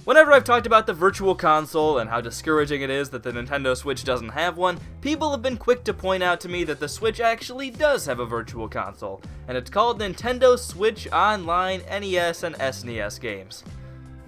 Whenever I've talked about the Virtual Console and how discouraging it is that the Nintendo Switch doesn't have one, people have been quick to point out to me that the Switch actually does have a Virtual Console, and it's called Nintendo Switch Online NES and SNES games.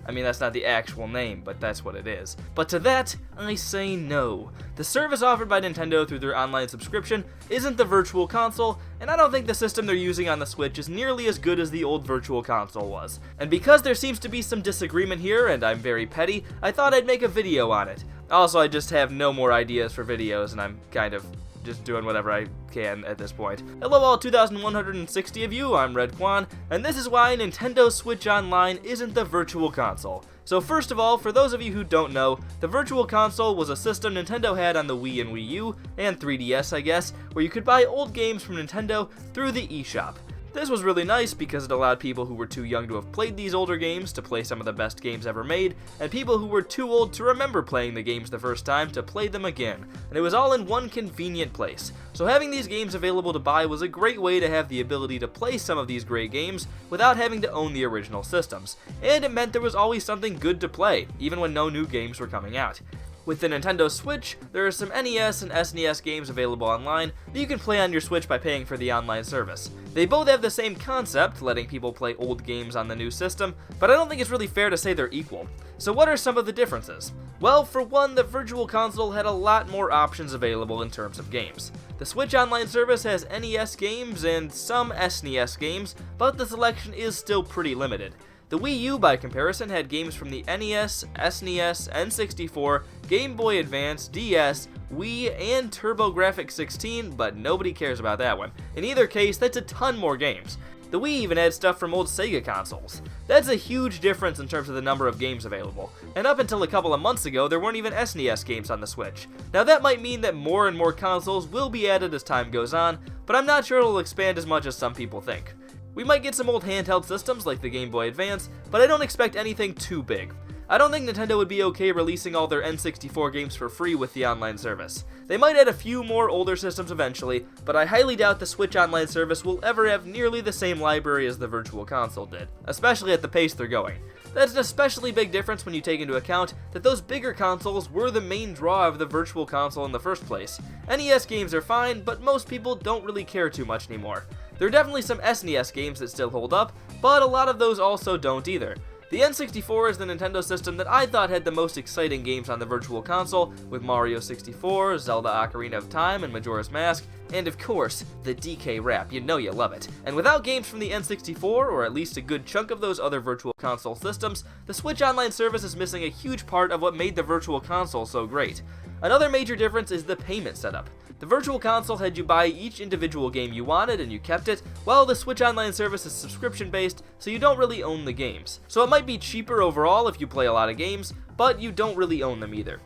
I mean, that's not the actual name, but that's what it is. But to that, I say no. The service offered by Nintendo through their online subscription isn't the Virtual Console, and I don't think the system they're using on the Switch is nearly as good as the old Virtual Console was. And because there seems to be some disagreement here, and I'm very petty, I thought I'd make a video on it. Also, I just have no more ideas for videos, and I'm kind of just doing whatever I can at this point. Hello all 2,160 of you, I'm Redkwan, and this is why Nintendo Switch Online isn't the Virtual Console. So first of all, for those of you who don't know, the Virtual Console was a system Nintendo had on the Wii and Wii U, and 3DS I guess, where you could buy old games from Nintendo through the eShop. This was really nice because it allowed people who were too young to have played these older games to play some of the best games ever made, and people who were too old to remember playing the games the first time to play them again. And it was all in one convenient place. So having these games available to buy was a great way to have the ability to play some of these great games without having to own the original systems. And it meant there was always something good to play, even when no new games were coming out. With the Nintendo Switch, there are some NES and SNES games available online that you can play on your Switch by paying for the online service. They both have the same concept, letting people play old games on the new system, but I don't think it's really fair to say they're equal. So what are some of the differences? Well, for one, the Virtual Console had a lot more options available in terms of games. The Switch Online service has NES games and some SNES games, but the selection is still pretty limited. The Wii U, by comparison, had games from the NES, SNES, N64, Game Boy Advance, DS, Wii, and TurboGrafx-16, but nobody cares about that one. In either case, that's a ton more games. The Wii even had stuff from old Sega consoles. That's a huge difference in terms of the number of games available. And up until a couple of months ago, there weren't even SNES games on the Switch. Now that might mean that more and more consoles will be added as time goes on, but I'm not sure it'll expand as much as some people think. We might get some old handheld systems like the Game Boy Advance, but I don't expect anything too big. I don't think Nintendo would be okay releasing all their N64 games for free with the online service. They might add a few more older systems eventually, but I highly doubt the Switch Online service will ever have nearly the same library as the Virtual Console did, especially at the pace they're going. That's an especially big difference when you take into account that those bigger consoles were the main draw of the Virtual Console in the first place. NES games are fine, but most people don't really care too much anymore. There are definitely some SNES games that still hold up, but a lot of those also don't either. The N64 is the Nintendo system that I thought had the most exciting games on the Virtual Console, with Mario 64, Zelda Ocarina of Time, and Majora's Mask, and of course, the DK rap, you know you love it. And without games from the N64, or at least a good chunk of those other Virtual Console systems, the Switch Online service is missing a huge part of what made the Virtual Console so great. Another major difference is the payment setup. The Virtual Console had you buy each individual game you wanted and you kept it, while the Switch Online service is subscription based, so you don't really own the games. So it might be cheaper overall if you play a lot of games, but you don't really own them either.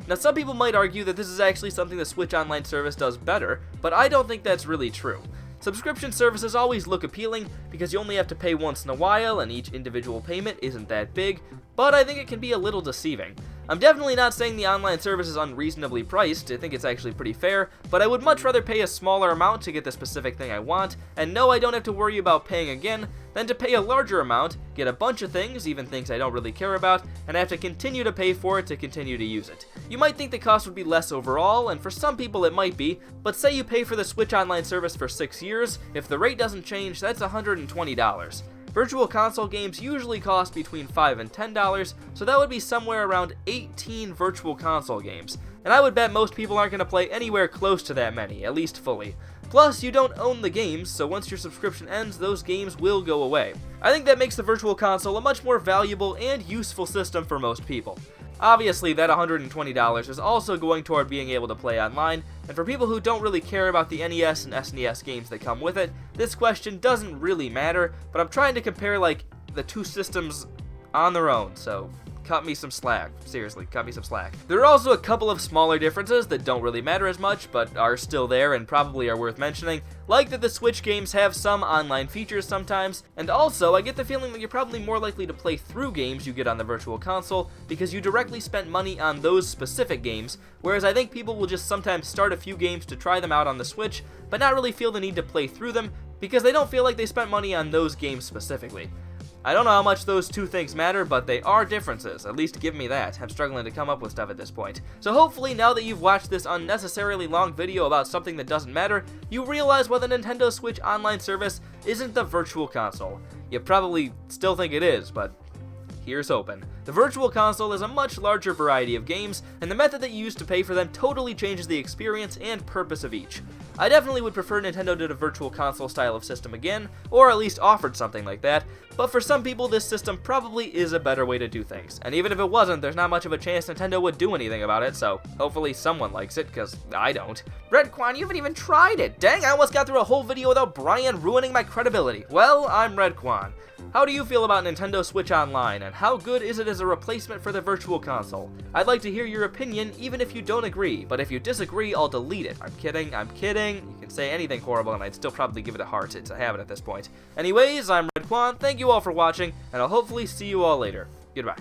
Now some people might argue that this is actually something the Switch Online service does better, but I don't think that's really true. Subscription services always look appealing because you only have to pay once in a while and each individual payment isn't that big, but I think it can be a little deceiving. I'm definitely not saying the online service is unreasonably priced, I think it's actually pretty fair, but I would much rather pay a smaller amount to get the specific thing I want, and know I don't have to worry about paying again, than to pay a larger amount, get a bunch of things, even things I don't really care about, and have to continue to pay for it to continue to use it. You might think the cost would be less overall, and for some people it might be, but say you pay for the Switch Online service for 6 years, if the rate doesn't change, that's $120. Virtual Console games usually cost between $5 and $10, so that would be somewhere around 18 Virtual Console games, and I would bet most people aren't going to play anywhere close to that many, at least fully. Plus, you don't own the games, so once your subscription ends, those games will go away. I think that makes the Virtual Console a much more valuable and useful system for most people. Obviously, that $120 is also going toward being able to play online, and for people who don't really care about the NES and SNES games that come with it, this question doesn't really matter, but I'm trying to compare, the two systems on their own, so cut me some slack. Seriously, cut me some slack. There are also a couple of smaller differences that don't really matter as much, but are still there and probably are worth mentioning, like that the Switch games have some online features sometimes, and also I get the feeling that you're probably more likely to play through games you get on the Virtual Console because you directly spent money on those specific games, whereas I think people will just sometimes start a few games to try them out on the Switch, but not really feel the need to play through them because they don't feel like they spent money on those games specifically. I don't know how much those two things matter, but they are differences. At least give me that. I'm struggling to come up with stuff at this point. So hopefully, now that you've watched this unnecessarily long video about something that doesn't matter, you realize why the Nintendo Switch Online service isn't the Virtual Console. You probably still think it is, but here's hoping. The Virtual Console is a much larger variety of games, and the method that you use to pay for them totally changes the experience and purpose of each. I definitely would prefer Nintendo did a Virtual Console style of system again, or at least offered something like that, but for some people this system probably is a better way to do things. And even if it wasn't, there's not much of a chance Nintendo would do anything about it, so hopefully someone likes it, because I don't. Redkwan, you haven't even tried it! Dang, I almost got through a whole video without Brian ruining my credibility. Well, I'm Redkwan. How do you feel about Nintendo Switch Online, and how good is it as a replacement for the Virtual Console? I'd like to hear your opinion, even if you don't agree, but if you disagree, I'll delete it. I'm kidding. You can say anything horrible and I'd still probably give it a heart. It's a habit at this point. Anyways, I'm Redkwan, thank you all for watching, and I'll hopefully see you all later. Goodbye.